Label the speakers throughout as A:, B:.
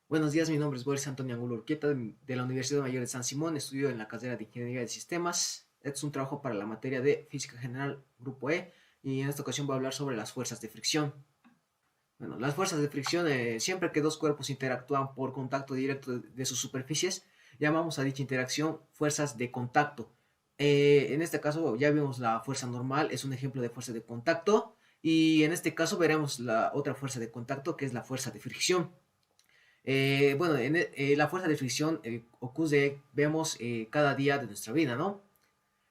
A: Buenos días, mi nombre es Boris Antonio Angulo Urquieta de la Universidad Mayor de San Simón. Estudio en la carrera de Ingeniería de Sistemas. Este es un trabajo para la materia de Física General Grupo E y en esta ocasión voy a hablar sobre las fuerzas de fricción. Bueno, las fuerzas de fricción, siempre que dos cuerpos interactúan por contacto directo de sus superficies, llamamos a dicha interacción fuerzas de contacto. En este caso ya vimos la fuerza normal, es un ejemplo de fuerza de contacto, y en este caso veremos la otra fuerza de contacto, que es la fuerza de fricción. Bueno, la fuerza de fricción ocurre, vemos cada día de nuestra vida, ¿no?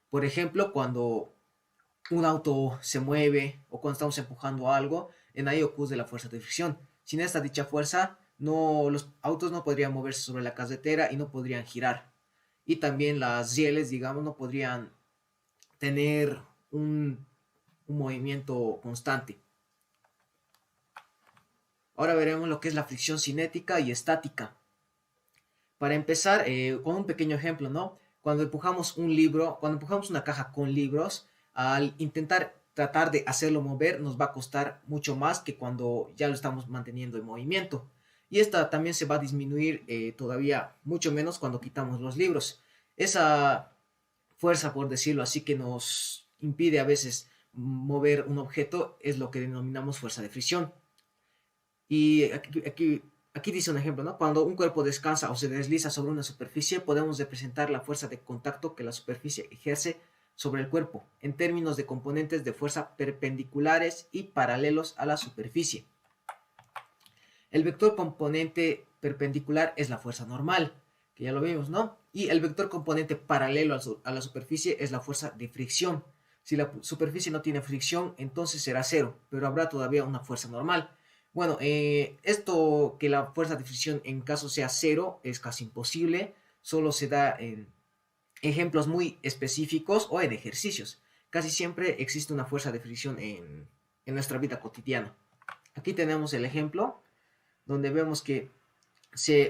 A: Por ejemplo, cuando un auto se mueve o cuando estamos empujando algo, en ahí ocurre la fuerza de fricción. Sin esta dicha fuerza, no, los autos no podrían moverse sobre la carretera y no podrían girar. Y también las rieles, digamos, no podrían tener un movimiento constante. Ahora veremos lo que es la fricción cinética y estática. Para empezar, con un pequeño ejemplo, ¿no? Cuando empujamos un libro, cuando empujamos una caja con libros, al intentar tratar de hacerlo mover, nos va a costar mucho más que cuando ya lo estamos manteniendo en movimiento. Y esta también se va a disminuir todavía mucho menos cuando quitamos los libros. Esa fuerza, por decirlo así, que nos impide a veces mover un objeto es lo que denominamos fuerza de fricción. Y aquí dice un ejemplo, ¿no? Cuando un cuerpo descansa o se desliza sobre una superficie, podemos representar la fuerza de contacto que la superficie ejerce sobre el cuerpo, en términos de componentes de fuerza perpendiculares y paralelos a la superficie. El vector componente perpendicular es la fuerza normal, que ya lo vimos, ¿no? Y el vector componente paralelo a la superficie es la fuerza de fricción. Si la superficie no tiene fricción, entonces será cero, pero habrá todavía una fuerza normal. Bueno, esto que la fuerza de fricción en caso sea cero es casi imposible, solo se da en ejemplos muy específicos o en ejercicios. Casi siempre existe una fuerza de fricción en nuestra vida cotidiana. Aquí tenemos el ejemplo donde vemos que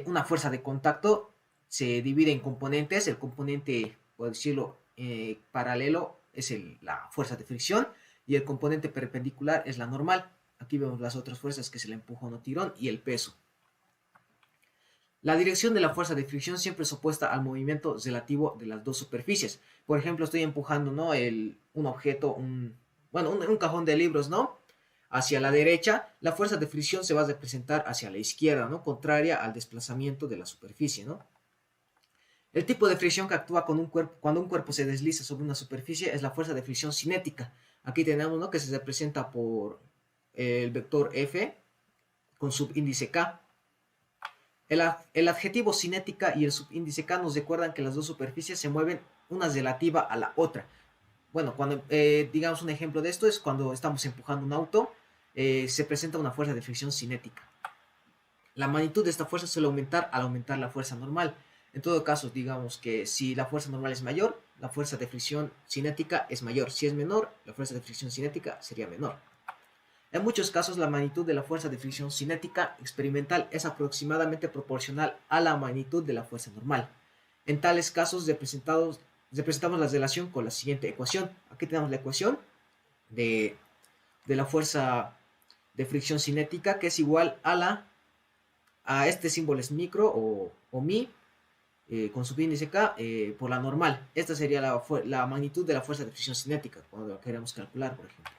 A: una fuerza de contacto se divide en componentes. El componente, por decirlo, paralelo es la fuerza de fricción y el componente perpendicular es la normal. Aquí vemos las otras fuerzas, que es el empujón o tirón y el peso. La dirección de la fuerza de fricción siempre es opuesta al movimiento relativo de las dos superficies. Por ejemplo, estoy empujando, ¿no? Un objeto, un cajón de libros, ¿no? Hacia la derecha, la fuerza de fricción se va a representar hacia la izquierda, ¿no? Contraria al desplazamiento de la superficie, ¿no? El tipo de fricción que actúa cuando un cuerpo se desliza sobre una superficie es la fuerza de fricción cinética. Aquí tenemos, ¿no?, que se representa por el vector F con subíndice K. El adjetivo cinética y el subíndice K nos recuerdan que las dos superficies se mueven una relativa a la otra. Bueno, cuando digamos un ejemplo de esto es cuando estamos empujando un auto, se presenta una fuerza de fricción cinética. La magnitud de esta fuerza suele aumentar al aumentar la fuerza normal. En todo caso, digamos que si la fuerza normal es mayor, la fuerza de fricción cinética es mayor. Si es menor, la fuerza de fricción cinética sería menor. En muchos casos, la magnitud de la fuerza de fricción cinética experimental es aproximadamente proporcional a la magnitud de la fuerza normal. En tales casos, representamos la relación con la siguiente ecuación. Aquí tenemos la ecuación de la fuerza de fricción cinética, que es igual a este símbolo es micro o mi, con subíndice K, por la normal. Esta sería la magnitud de la fuerza de fricción cinética, cuando la queremos calcular, por ejemplo.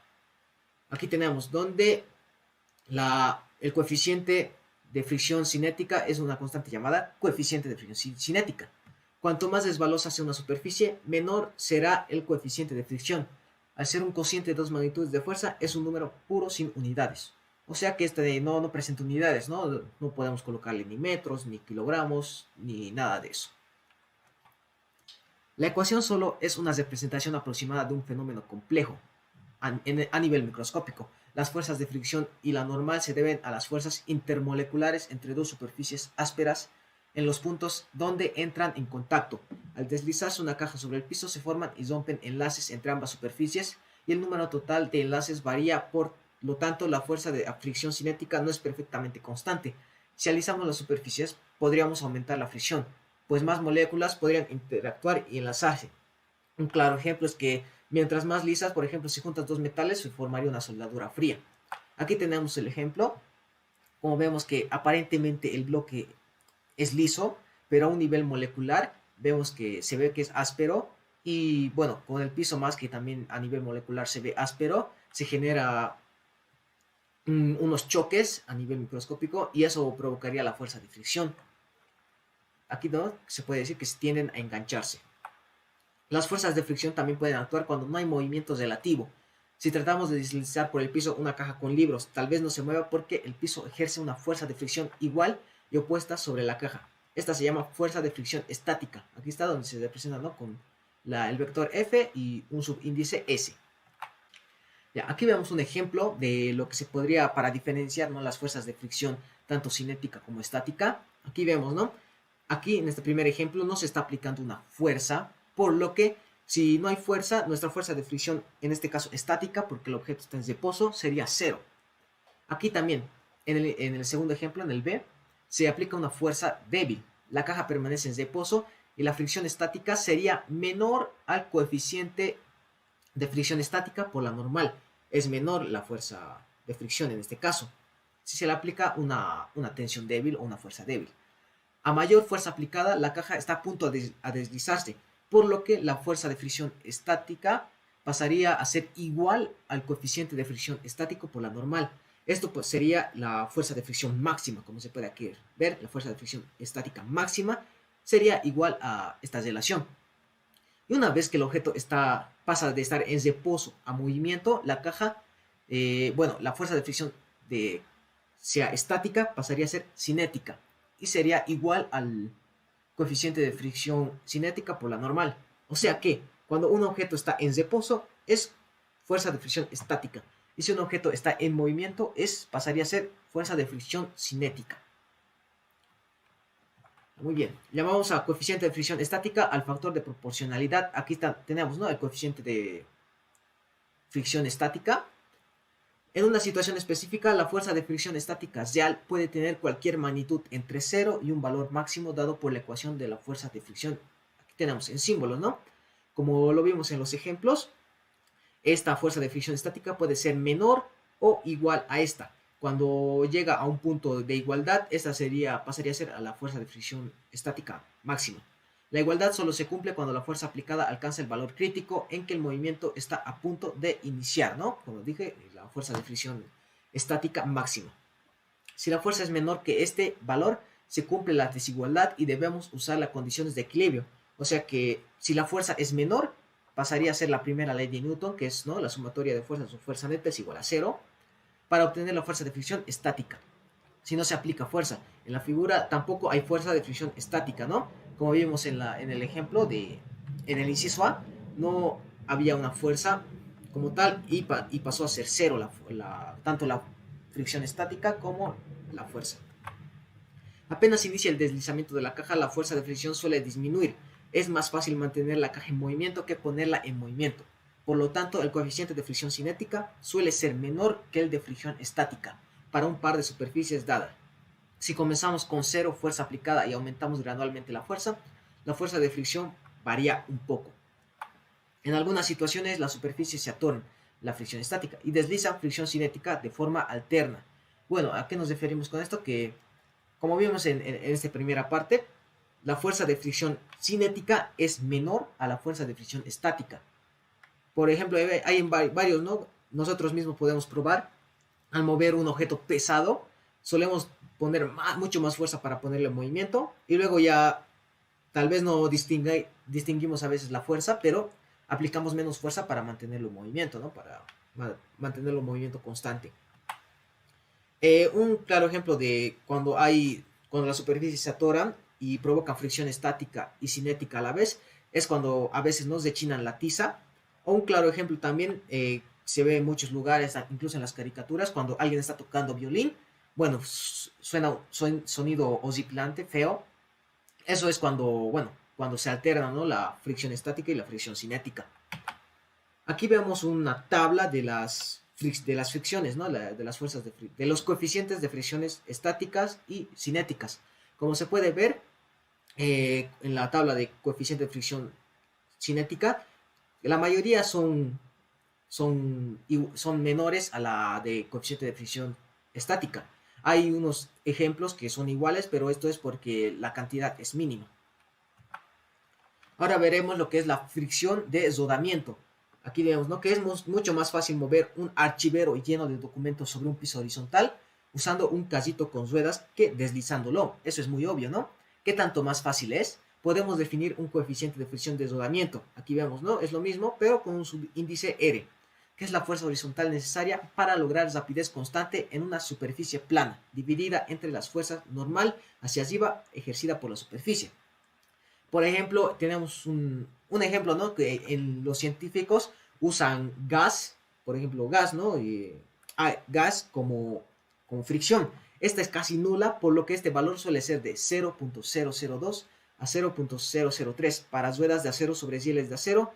A: Aquí tenemos donde el coeficiente de fricción cinética es una constante llamada coeficiente de fricción cinética. Cuanto más resbalosa sea una superficie, menor será el coeficiente de fricción. Al ser un cociente de dos magnitudes de fuerza, es un número puro sin unidades. O sea que este no presenta unidades, ¿no? No podemos colocarle ni metros, ni kilogramos, ni nada de eso. La ecuación solo es una representación aproximada de un fenómeno complejo a nivel microscópico. Las fuerzas de fricción y la normal se deben a las fuerzas intermoleculares entre dos superficies ásperas en los puntos donde entran en contacto. Al deslizarse una caja sobre el piso se forman y rompen enlaces entre ambas superficies y el número total de enlaces varía. Por lo tanto, la fuerza de fricción cinética no es perfectamente constante. Si alisamos las superficies, podríamos aumentar la fricción, pues más moléculas podrían interactuar y enlazarse. Un claro ejemplo es que mientras más lisas, por ejemplo, si juntas dos metales, se formaría una soldadura fría. Aquí tenemos el ejemplo. Como vemos que aparentemente el bloque es liso, pero a un nivel molecular vemos que se ve que es áspero y bueno, con el piso más que también a nivel molecular se ve áspero, se genera unos choques a nivel microscópico y eso provocaría la fuerza de fricción. Aquí no se puede decir que se tienden a engancharse. Las fuerzas de fricción también pueden actuar cuando no hay movimiento relativo. Si tratamos de deslizar por el piso una caja con libros, tal vez no se mueva porque el piso ejerce una fuerza de fricción igual y opuesta sobre la caja. Esta se llama fuerza de fricción estática. Aquí está donde se representa, ¿no?, con el vector F y un subíndice S. Ya, aquí vemos un ejemplo de lo que se podría para diferenciar, ¿no?, las fuerzas de fricción tanto cinética como estática. Aquí vemos, ¿no? Aquí en este primer ejemplo no se está aplicando una fuerza, por lo que si no hay fuerza, nuestra fuerza de fricción, en este caso estática, porque el objeto está en reposo, sería 0. Aquí también, en el segundo ejemplo, en el B, se aplica una fuerza débil. La caja permanece en reposo y la fricción estática sería menor al coeficiente de fricción estática por la normal. Es menor la fuerza de fricción en este caso, si se le aplica una tensión débil o una fuerza débil. A mayor fuerza aplicada, la caja está a punto de deslizarse, por lo que la fuerza de fricción estática pasaría a ser igual al coeficiente de fricción estático por la normal. Esto pues sería la fuerza de fricción máxima, como se puede aquí ver. La fuerza de fricción estática máxima sería igual a esta relación. Y una vez que el objeto pasa de estar en reposo a movimiento, la caja, la fuerza de fricción sea estática pasaría a ser cinética y sería igual al coeficiente de fricción cinética por la normal. O sea que cuando un objeto está en reposo es fuerza de fricción estática y si un objeto está en movimiento pasaría a ser fuerza de fricción cinética. Muy bien, llamamos a coeficiente de fricción estática al factor de proporcionalidad. Aquí tenemos, ¿no?, el coeficiente de fricción estática. En una situación específica, la fuerza de fricción estática real puede tener cualquier magnitud entre 0 y un valor máximo dado por la ecuación de la fuerza de fricción. Aquí tenemos en símbolos, ¿no? Como lo vimos en los ejemplos, esta fuerza de fricción estática puede ser menor o igual a esta. Cuando llega a un punto de igualdad, esta pasaría a ser a la fuerza de fricción estática máxima. La igualdad solo se cumple cuando la fuerza aplicada alcanza el valor crítico en que el movimiento está a punto de iniciar, ¿no? Como dije, la fuerza de fricción estática máxima. Si la fuerza es menor que este valor, se cumple la desigualdad y debemos usar las condiciones de equilibrio. O sea que si la fuerza es menor, pasaría a ser la primera ley de Newton, que es, ¿no?, la sumatoria de fuerzas o fuerza neta es igual a 0, para obtener la fuerza de fricción estática. Si no se aplica fuerza. En la figura tampoco hay fuerza de fricción estática, ¿no? Como vimos en el ejemplo en el inciso A, no había una fuerza como tal y pasó a ser 0 tanto la fricción estática como la fuerza. Apenas inicia el deslizamiento de la caja, la fuerza de fricción suele disminuir. Es más fácil mantener la caja en movimiento que ponerla en movimiento. Por lo tanto, el coeficiente de fricción cinética suele ser menor que el de fricción estática para un par de superficies dadas. Si comenzamos con 0 fuerza aplicada y aumentamos gradualmente la fuerza de fricción varía un poco. En algunas situaciones las superficies se atoran, la fricción estática, y deslizan fricción cinética de forma alterna. Bueno, ¿a qué nos referimos con esto? Que, como vimos en esta primera parte, la fuerza de fricción cinética es menor a la fuerza de fricción estática. Por ejemplo, hay en varios, ¿no? Nosotros mismos podemos probar, al mover un objeto pesado, solemos poner mucho más fuerza para ponerlo en movimiento y luego ya tal vez no distinguimos a veces la fuerza, pero aplicamos menos fuerza para mantenerlo en movimiento, ¿no? Para mantenerlo en movimiento constante. Un claro ejemplo de cuando las superficies se atoran y provocan fricción estática y cinética a la vez es cuando a veces nos rechinan la tiza. O un claro ejemplo también se ve en muchos lugares, incluso en las caricaturas, cuando alguien está tocando violín. Bueno, suena sonido horripilante, feo. Eso es cuando se alternan, ¿no?, la fricción estática y la fricción cinética. Aquí vemos una tabla de las fricciones, ¿no?, de las fuerzas de los coeficientes de fricciones estáticas y cinéticas. Como se puede ver en la tabla de coeficiente de fricción cinética, la mayoría son menores a la de coeficiente de fricción estática. Hay unos ejemplos que son iguales, pero esto es porque la cantidad es mínima. Ahora veremos lo que es la fricción de rodamiento. Aquí vemos, ¿no?, que es mucho más fácil mover un archivero lleno de documentos sobre un piso horizontal usando un casito con ruedas que deslizándolo. Eso es muy obvio, ¿no? ¿Qué tanto más fácil es? Podemos definir un coeficiente de fricción de rodamiento. Aquí vemos, ¿no? Es lo mismo, pero con un subíndice R, que es la fuerza horizontal necesaria para lograr rapidez constante en una superficie plana, dividida entre las fuerzas normal hacia arriba ejercida por la superficie. Por ejemplo, tenemos un ejemplo, ¿no?, que en los científicos usan gas, por ejemplo, gas, ¿no? Gas como fricción. Esta es casi nula, por lo que este valor suele ser de 0.002 a 0.003 para ruedas de acero sobre rieles de acero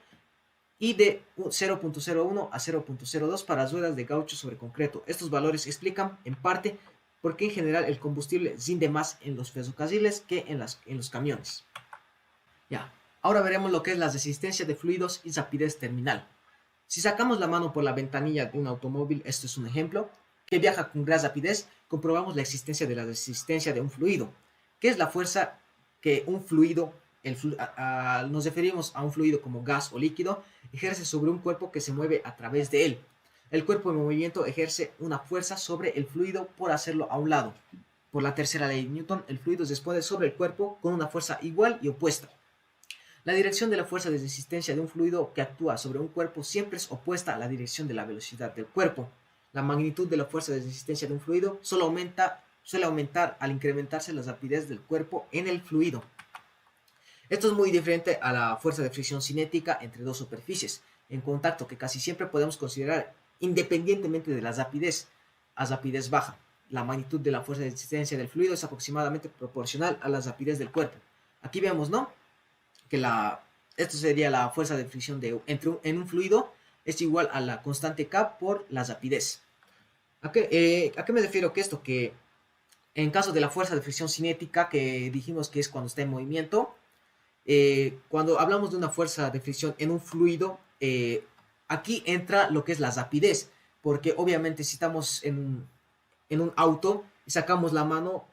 A: y de 0.01 a 0.02 para ruedas de caucho sobre concreto. Estos valores explican en parte por qué en general el combustible rinde más en los ferrocarriles que en los camiones. Ya, ahora veremos lo que es la resistencia de fluidos y rapidez terminal. Si sacamos la mano por la ventanilla de un automóvil, esto es un ejemplo, que viaja con gran rapidez, comprobamos la existencia de la resistencia de un fluido. ¿Qué es la fuerza que un fluido, nos referimos a un fluido como gas o líquido, ejerce sobre un cuerpo que se mueve a través de él? El cuerpo en movimiento ejerce una fuerza sobre el fluido por hacerlo a un lado. Por la tercera ley de Newton, el fluido responde sobre el cuerpo con una fuerza igual y opuesta. La dirección de la fuerza de resistencia de un fluido que actúa sobre un cuerpo siempre es opuesta a la dirección de la velocidad del cuerpo. La magnitud de la fuerza de resistencia de un fluido suele aumentar al incrementarse la rapidez del cuerpo en el fluido. Esto es muy diferente a la fuerza de fricción cinética entre dos superficies en contacto, que casi siempre podemos considerar independientemente de la rapidez, a rapidez baja. La magnitud de la fuerza de resistencia del fluido es aproximadamente proporcional a la rapidez del cuerpo. Aquí vemos, ¿no?, que esto sería la fuerza de fricción en un fluido es igual a la constante K por la rapidez. ¿A qué me refiero que esto? Que en caso de la fuerza de fricción cinética, que dijimos que es cuando está en movimiento, cuando hablamos de una fuerza de fricción en un fluido, aquí entra lo que es la rapidez, porque obviamente si estamos en un auto y sacamos la mano,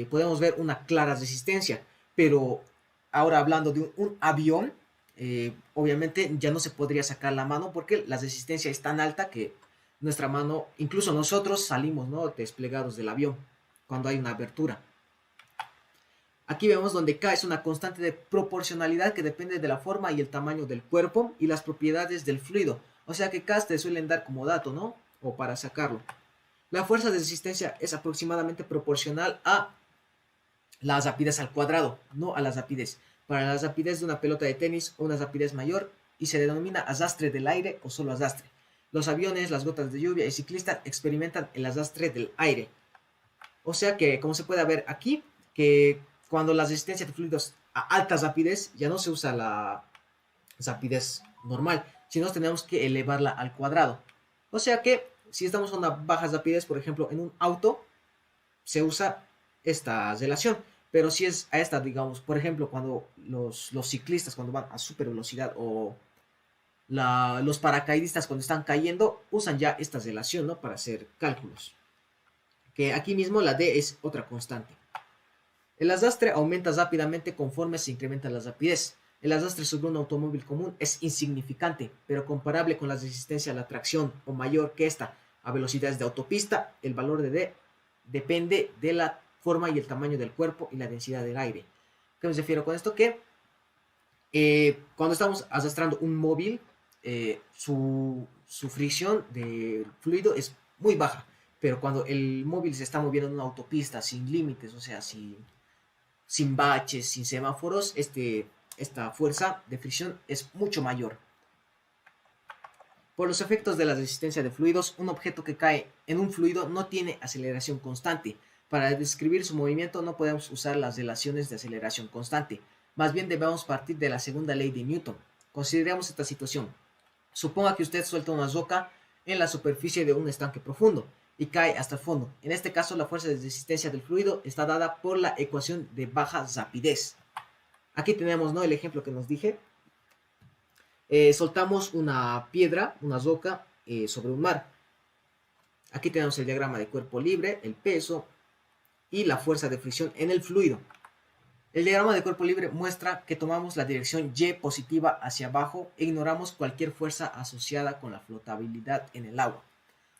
A: podemos ver una clara resistencia, pero ahora hablando de un avión, obviamente ya no se podría sacar la mano porque la resistencia es tan alta que nuestra mano, incluso nosotros salimos, ¿no?, desplegados del avión cuando hay una abertura. Aquí vemos donde K es una constante de proporcionalidad que depende de la forma y el tamaño del cuerpo y las propiedades del fluido. O sea que K te suelen dar como dato, ¿no?, o para sacarlo. La fuerza de resistencia es aproximadamente proporcional a la rapidez al cuadrado, no a la rapidez. Para la rapidez de una pelota de tenis, una rapidez mayor, y se denomina arrastre del aire o solo arrastre. Los aviones, las gotas de lluvia y ciclistas experimentan el arrastre del aire. O sea que, como se puede ver aquí, que cuando la resistencia de fluidos a alta rapidez ya no se usa la rapidez normal, sino tenemos que elevarla al cuadrado. O sea que si estamos a una baja rapidez, por ejemplo, en un auto, se usa esta relación. Pero si es a esta, digamos, por ejemplo, cuando los ciclistas cuando van a super velocidad o los paracaidistas cuando están cayendo, usan ya esta relación, ¿no?, para hacer cálculos. Que aquí mismo la D es otra constante. El arrastre aumenta rápidamente conforme se incrementa la rapidez. El arrastre sobre un automóvil común es insignificante, pero comparable con la resistencia a la tracción o mayor que esta a velocidades de autopista, el valor de D depende de la forma y el tamaño del cuerpo y la densidad del aire. ¿Qué me refiero con esto? Que cuando estamos arrastrando un móvil, su fricción de fluido es muy baja, pero cuando el móvil se está moviendo en una autopista sin límites, o sea, sin baches, sin semáforos, esta fuerza de fricción es mucho mayor. Por los efectos de la resistencia de fluidos, un objeto que cae en un fluido no tiene aceleración constante. Para describir su movimiento no podemos usar las relaciones de aceleración constante. Más bien debemos partir de la segunda ley de Newton. Consideremos esta situación. Suponga que usted suelta una roca en la superficie de un estanque profundo y cae hasta el fondo. En este caso, la fuerza de resistencia del fluido está dada por la ecuación de baja rapidez. Aquí tenemos, ¿no?, el ejemplo que nos dije. Soltamos una piedra, una roca, sobre un mar. Aquí tenemos el diagrama de cuerpo libre, el peso y la fuerza de fricción en el fluido. El diagrama de cuerpo libre muestra que tomamos la dirección Y positiva hacia abajo e ignoramos cualquier fuerza asociada con la flotabilidad en el agua.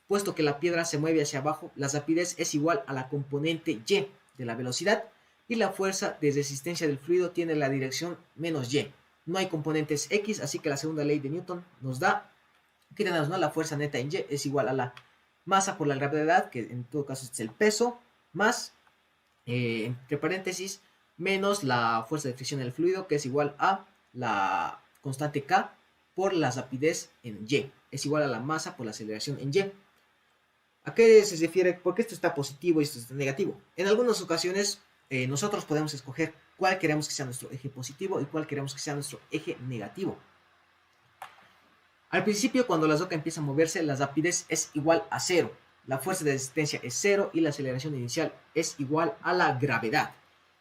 A: Puesto que la piedra se mueve hacia abajo, la rapidez es igual a la componente Y de la velocidad y la fuerza de resistencia del fluido tiene la dirección menos Y. No hay componentes X, así que la segunda ley de Newton nos da, aquí tenemos, ¿no?, la fuerza neta en Y es igual a la masa por la gravedad, que en todo caso es el peso, más, entre paréntesis, menos la fuerza de fricción en el fluido, que es igual a la constante K por la rapidez en Y. Es igual a la masa por la aceleración en Y. ¿A qué se refiere? Porque esto está positivo y esto está negativo. En algunas ocasiones nosotros podemos escoger cuál queremos que sea nuestro eje positivo y cuál queremos que sea nuestro eje negativo. Al principio, cuando la roca empieza a moverse, la rapidez es igual a 0. La fuerza de resistencia es 0 y la aceleración inicial es igual a la gravedad.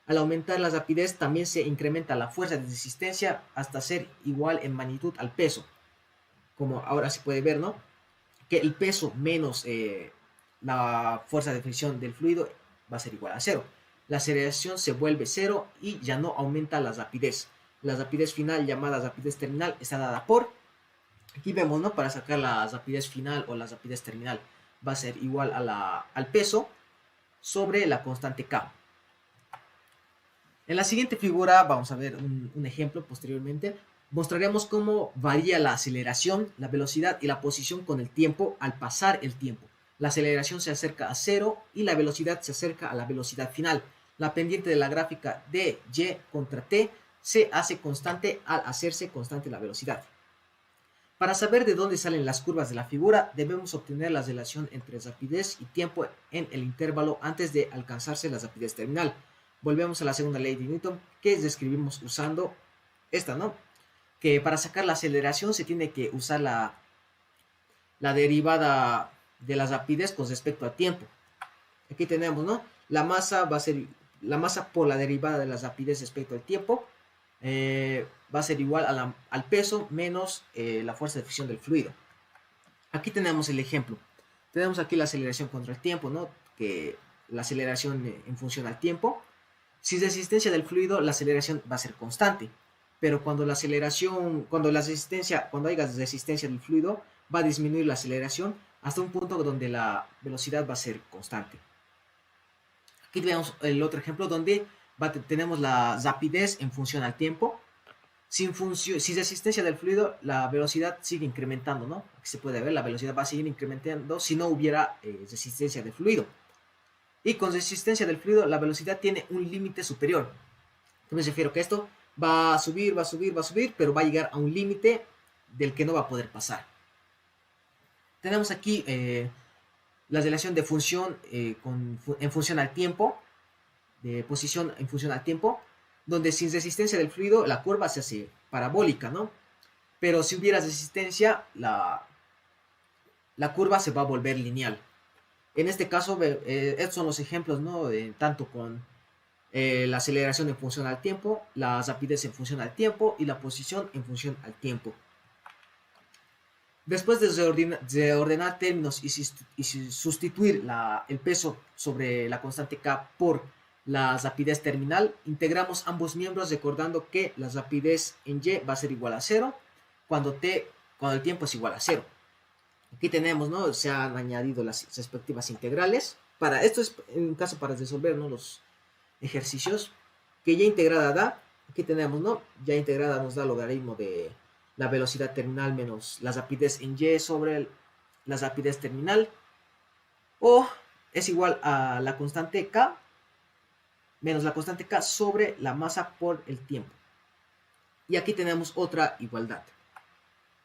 A: Al aumentar la rapidez también se incrementa la fuerza de resistencia hasta ser igual en magnitud al peso. Como ahora se puede ver, ¿no?, que el peso menos la fuerza de fricción del fluido va a ser igual a 0. La aceleración se vuelve 0 y ya no aumenta la rapidez. La rapidez final, llamada rapidez terminal, está dada por, aquí vemos, ¿no?, para sacar la rapidez final o la rapidez terminal va a ser igual a al peso sobre la constante K. En la siguiente figura vamos a ver un ejemplo posteriormente. Mostraremos cómo varía la aceleración, la velocidad y la posición con el tiempo al pasar el tiempo. La aceleración se acerca a 0 y la velocidad se acerca a la velocidad final. La pendiente de la gráfica de Y contra T se hace constante al hacerse constante la velocidad. Para saber de dónde salen las curvas de la figura, debemos obtener la relación entre rapidez y tiempo en el intervalo antes de alcanzarse la rapidez terminal. Volvemos a la segunda ley de Newton, que describimos usando esta, ¿no?, que para sacar la aceleración se tiene que usar la derivada de la rapidez con respecto al tiempo. Aquí tenemos, ¿no?, la masa va a ser la masa por la derivada de la rapidez respecto al tiempo, va a ser igual a al peso menos la fuerza de fricción del fluido. Aquí tenemos el ejemplo. Tenemos aquí la aceleración contra el tiempo, ¿no?, que la aceleración en función al tiempo. Sin resistencia del fluido, la aceleración va a ser constante. Pero cuando la aceleración, cuando haya resistencia del fluido, va a disminuir la aceleración hasta un punto donde la velocidad va a ser constante. Aquí tenemos el otro ejemplo donde tenemos la rapidez en función al tiempo. Sin resistencia del fluido, la velocidad sigue incrementando, ¿no? Aquí se puede ver, la velocidad va a seguir incrementando si no hubiera resistencia del fluido. Y con resistencia del fluido, la velocidad tiene un límite superior. ¿Qué me refiero? Que esto va a subir, va a subir, va a subir, pero va a llegar a un límite del que no va a poder pasar. Tenemos aquí la relación de función en función al tiempo, de posición en función al tiempo, donde sin resistencia del fluido la curva se hace parabólica, ¿no? Pero si hubiera resistencia, la curva se va a volver lineal. En este caso, estos son los ejemplos, ¿no?, tanto con la aceleración en función al tiempo, la rapidez en función al tiempo y la posición en función al tiempo. Después de ordenar términos y sustituir el peso sobre la constante K por la rapidez terminal, integramos ambos miembros recordando que la rapidez en Y va a ser igual a 0 cuando el tiempo es igual a 0. Aquí tenemos, ¿no?, se han añadido las respectivas integrales. Esto es en caso para resolver, ¿no?, los ejercicios que ya integrada da. Aquí tenemos, ¿no?, ya integrada nos da el logaritmo de la velocidad terminal menos la rapidez en Y sobre la rapidez terminal, o es igual a la constante K menos la constante K sobre la masa por el tiempo. Y aquí tenemos otra igualdad.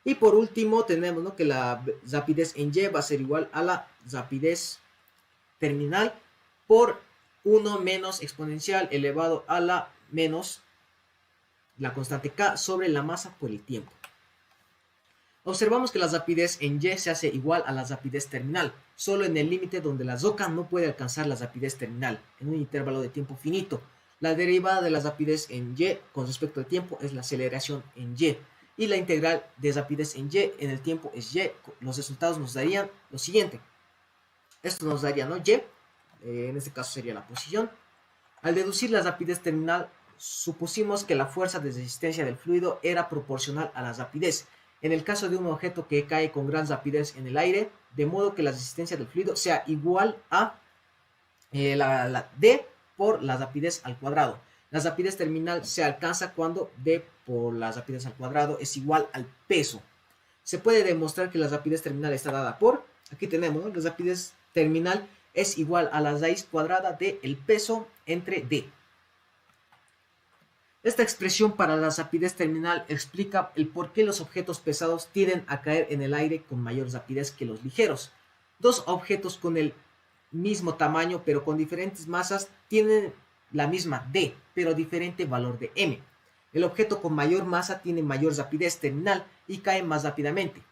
A: Y por último tenemos, ¿no?, que la rapidez en Y va a ser igual a la rapidez terminal por 1 menos exponencial elevado a la menos la constante K sobre la masa por el tiempo. Observamos que la rapidez en Y se hace igual a la rapidez terminal, solo en el límite donde la roca no puede alcanzar la rapidez terminal, en un intervalo de tiempo finito. La derivada de la rapidez en Y con respecto al tiempo es la aceleración en Y, y la integral de rapidez en Y en el tiempo es Y. Los resultados nos darían lo siguiente. Esto nos daría, ¿no? Y, en este caso sería la posición. Al deducir la rapidez terminal, supusimos que la fuerza de resistencia del fluido era proporcional a la rapidez. En el caso de un objeto que cae con gran rapidez en el aire, de modo que la resistencia del fluido sea igual a la D por la rapidez al cuadrado. La rapidez terminal se alcanza cuando D por la rapidez al cuadrado es igual al peso. Se puede demostrar que la rapidez terminal está dada por, aquí tenemos, ¿no? La rapidez terminal es igual a la raíz cuadrada del peso entre D. Esta expresión para la rapidez terminal explica el por qué los objetos pesados tienden a caer en el aire con mayor rapidez que los ligeros. Dos objetos con el mismo tamaño pero con diferentes masas tienen la misma D, pero diferente valor de M. El objeto con mayor masa tiene mayor rapidez terminal y cae más rápidamente.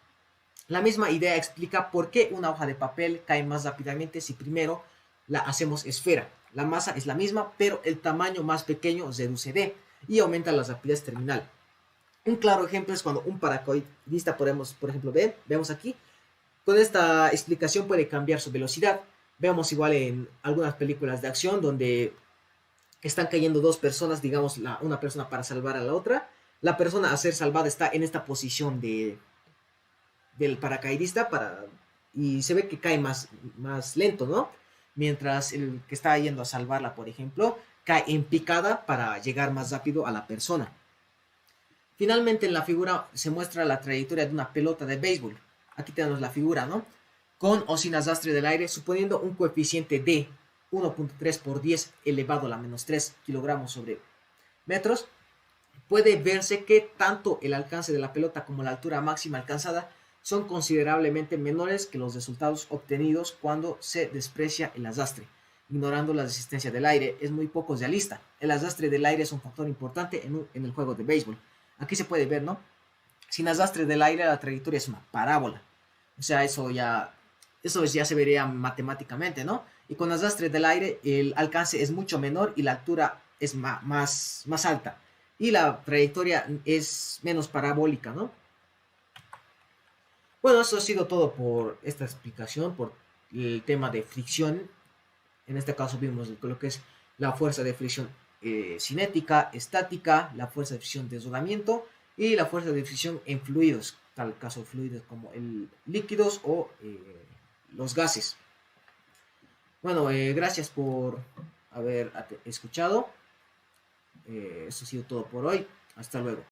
A: La misma idea explica por qué una hoja de papel cae más rápidamente si primero la hacemos esfera. La masa es la misma, pero el tamaño más pequeño reduce D y aumenta la rapidez terminal. Un claro ejemplo es cuando un paracaidista, por ejemplo, vemos aquí, con esta explicación puede cambiar su velocidad. Vemos igual en algunas películas de acción donde están cayendo dos personas, digamos, una persona para salvar a la otra. La persona a ser salvada está en esta posición del paracaidista y se ve que cae más lento, ¿no? Mientras el que está yendo a salvarla, por ejemplo, cae en picada para llegar más rápido a la persona. Finalmente en la figura se muestra la trayectoria de una pelota de béisbol. Aquí tenemos la figura, ¿no? Con o sin arrastre del aire, suponiendo un coeficiente de 1.3 por 10 elevado a la menos 3 kilogramos sobre metros, puede verse que tanto el alcance de la pelota como la altura máxima alcanzada son considerablemente menores que los resultados obtenidos cuando se desprecia el arrastre. Ignorando la resistencia del aire es muy poco realista. El arrastre del aire es un factor importante en el juego de béisbol. Aquí se puede ver, ¿no? Sin arrastre del aire la trayectoria es una parábola. O sea, eso ya se vería matemáticamente, ¿no? Y con arrastre del aire el alcance es mucho menor y la altura es más alta. Y la trayectoria es menos parabólica, ¿no? Bueno, eso ha sido todo por esta explicación, por el tema de fricción. En este caso vimos lo que es la fuerza de fricción cinética, estática, la fuerza de fricción de rodamiento y la fuerza de fricción en fluidos, tal caso fluidos como el líquidos o los gases. Bueno, gracias por haber escuchado. Eso ha sido todo por hoy. Hasta luego.